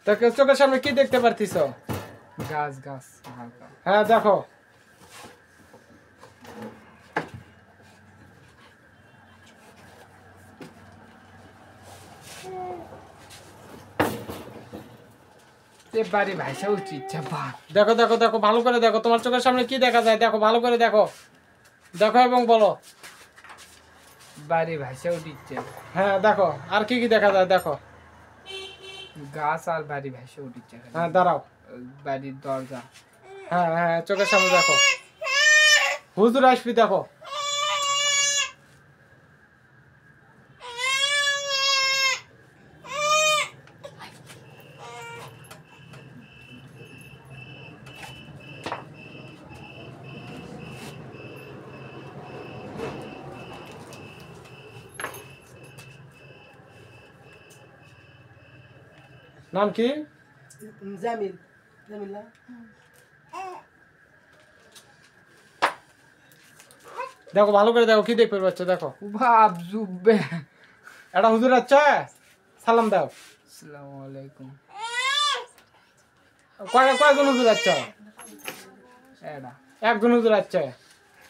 তোকে চোখের সামনে কি দেখতে পারতিস? গাছ গাছ হালকা। হ্যাঁ দেখো। বাড়ি ভাইসা উচিত দেখো দেখো দেখো ভালো করে দেখো, তোমার চোখের সামনে কি দেখা যায় দেখো, ভালো করে দেখো, দেখো এবং বলো। বাড়ি ভাইসা উঠিচ্ছে। হ্যাঁ দেখো আর কি কি দেখা যায় দেখো। গাছ আর বাড়ি ভাইসা উঠিচ্ছে। হ্যাঁ দাঁড়াও। বাড়ির দরজা। হ্যাঁ হ্যাঁ চোখের সামনে দেখো। হুজুর আসবি দেখো। নাম কি? জামিল। জামিলা। দেখো ভালো করে দেখো, কি দেখবে বাচ্চা দেখো। বাপ জুববে। এটা হুজুর আচ্ছা, সালাম দাও। আসসালামু আলাইকুম। কয়জন হুজুর আচ্ছা? এটা একজন হুজুর আচ্ছা,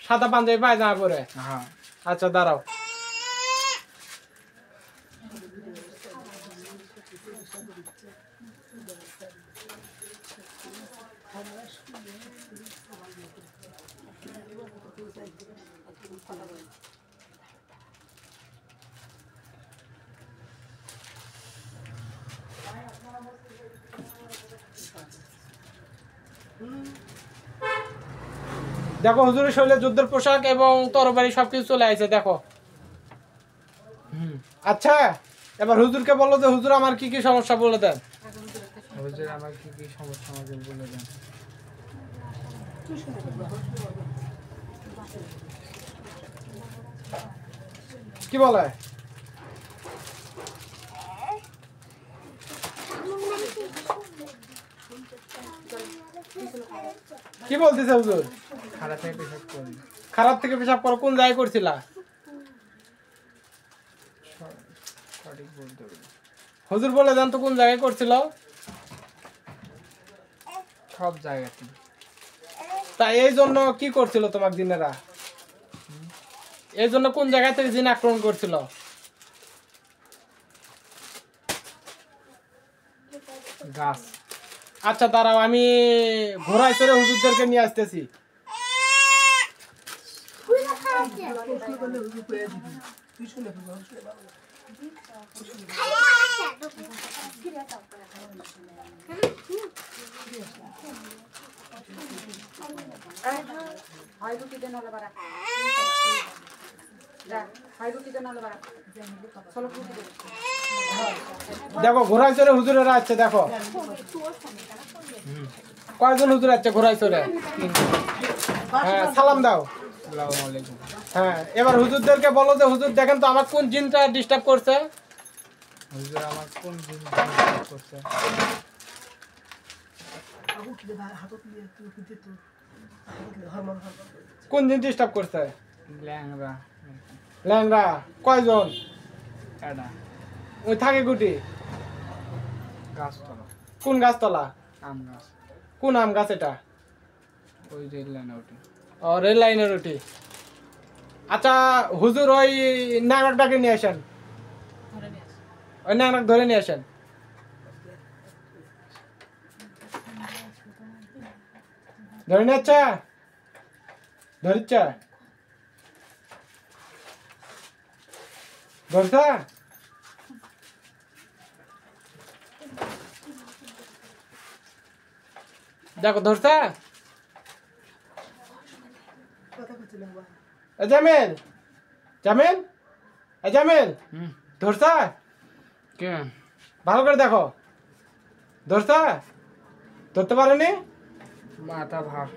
সাদা পাঞ্জাবি পায়জামা পরে। হ্যাঁ। আচ্ছা দাঁড়াও। দেখো হুজুরের শরীরে যুদ্ধের পোশাক এবং তরবারি সবকিছু চলে আসছে দেখো। আচ্ছা এবার হুজুরকে বলো যে হুজুর আমার কি কি সমস্যা বলে দেন। হুজুর আমার কি কি সমস্যা আমাকে বলে দেন। কি বলে? কি বলতেছে হুজুর? খারাপ থেকে পেশাব করি। খারাপ থেকে পেশাব করো, কোন জায়গায় করছিলা? সঠিক বলতে হবে। হুজুর বলে দেন তো কোন জায়গায় করছিল? সব জায়গাতে। তাই এই জন্য কি করছিল তোমার জিনেরা? এই জন্য কোন জায়গা থেকে জিন আক্রমণ করছিল? গাছ। আচ্ছা দাঁড়াও, আমি ঘোড়ায় চড়ে হুজুরদেরকে নিয়ে আসতেছি। দেখো ঘোড়ায় চড়ে হুজুরেরা আছে দেখো। কয়জন হুজুর আছে ঘোড়ায় চড়ে? হ্যাঁ সালাম দাও। আসসালামু আলাইকুম। হ্যাঁ এবার হুজুরদেরকে বলো যে হুজুর দেখেন তো আমার কোন জিনটা ডিস্টার্ব করছে। হুজুর আমার কোন জিন ডিস্টার্ব করছে? কোন জিন ডিস্টার্ব করছে? ল্যাংড়া। ল্যাংড়া। কয়জন? এটা ওই থাকে গুটি। গাছতলা। কোন গাছতলা? আম গাছ। কোন আম গাছ এটা? ওই রেল লাইনে ওঠে। ও রেল লাইনের ওটি। আচ্ছা হুজুর ওই ন্যাংরাটাকে নিয়ে আসেন, ওই ন্যাংরাক ধরে নিয়ে আসেন। ধরে নিয়ে আচ্ছা ধরিচ্ছা ধরছা? দেখো ধরছা? জামিল, জামিল, জামিল ধরছা? কে? ভালো করে দেখো। ধরছা? ধরতে পারেনি? মাথা ভার।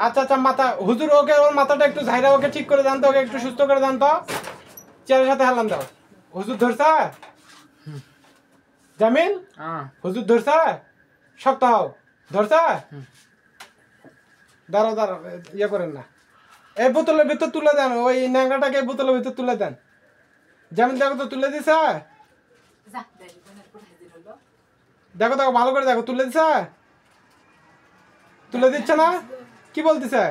আচ্ছা আচ্ছা মাথা হুজুর ওকে, ওর মাথাটা একটু ঝাইরা ওকে ঠিক করে দেন তো, ওকে একটু সুস্থ করে দেন তো। চেয়ারের সাথে হেলান দাও। হুজুর ধরছা? জামিল হুজুর ধরছা? শক্ত হও। ধরছা? দাঁড়াও দাঁড়াও, ইয়ে করেন না। এই বোতলের ভিতর তুলে দেন, ওই ন্যাংরাটাকে বোতলের ভিতর তুলে দেন। জামিল দেখো তো তুলে দিছে? দেখো দেখো ভালো করে দেখো, তুলে দিছে? তুলে দিচ্ছে না? কি বলতেছে?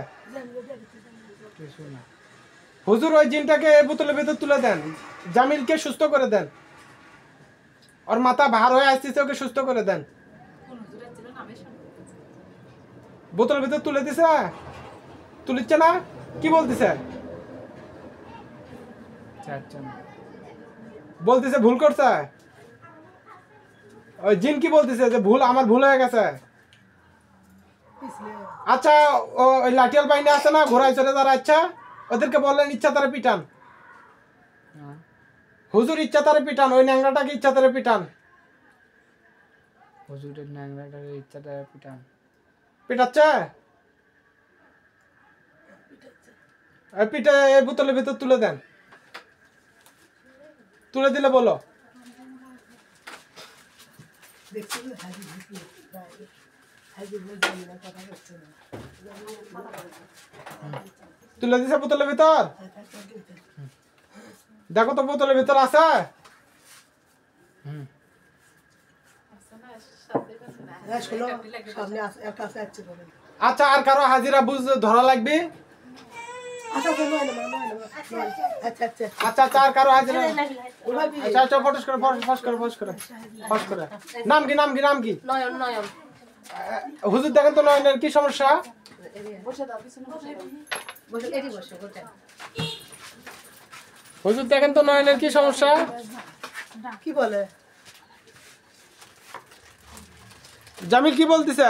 কিছু না। হুজুর ওই জিনটাকে এই বোতলের ভেতর তুলে দেন, জামিলকে সুস্থ করে দেন, ওর মাথা ভার হয়ে আসতেছে, ওকে সুস্থ করে দেন। বোতলের ভেতর তুলে দিছে? তুলিচ্ছে না? কি বলতেছে? চারজন। বলতেছে ভুল করছে। ওই জিন কি বলতেছে যে ভুল, আমার ভুল হয়ে গেছে। পিছলে আচ্ছা ওই লাঠিয়াল বাইনে আছে না ঘোড়ায় চড়ে যারা, আচ্ছা ওদেরকে বললেন ইচ্ছা তারা পিটান। হ্যাঁ। হুজুর ইচ্ছা তারা পিটান, ওই ন্যাংরাটাকে ইচ্ছা তারা পিটান। হুজুরের ন্যাংরাটার ইচ্ছাটা পিটান। পিটাচ্ছে? এই পিঠে এই বোতলের ভিতর তুলে দেন, তুলে দিলে বলো। দেখছি হাজি হাজি হাজি বলছে না, কথা হচ্ছে না। তুলে দিছে বোতলের ভিতর? দেখো তো বোতলের ভিতর আছে? হুম। হ্যাঁ, শোনো, সামনে এর কাছে আসছে বলে। আচ্ছা আর কারো হাজিরা বুঝ ধরা লাগবে? আচ্ছা, আচ্ছা, নয় না, নয় না, নয়। আচ্ছা, আচ্ছা। আচ্ছা আচ্ছা আর কারো হাজিরা? ওভাবে আচ্ছা আচ্ছা ফটোস করে ফস করে ফস করে ফস করে। নাম কি নাম কি নাম কি? নয়ন নয়ন হুজুর দেখেন তো নয়নের কি সমস্যা? বসে দাও পিছনে বসে এটি বসে গোটা হুজুর দেখেন তো নয়নের কি সমস্যা? কি বলে? জামিল কি বলতেছে?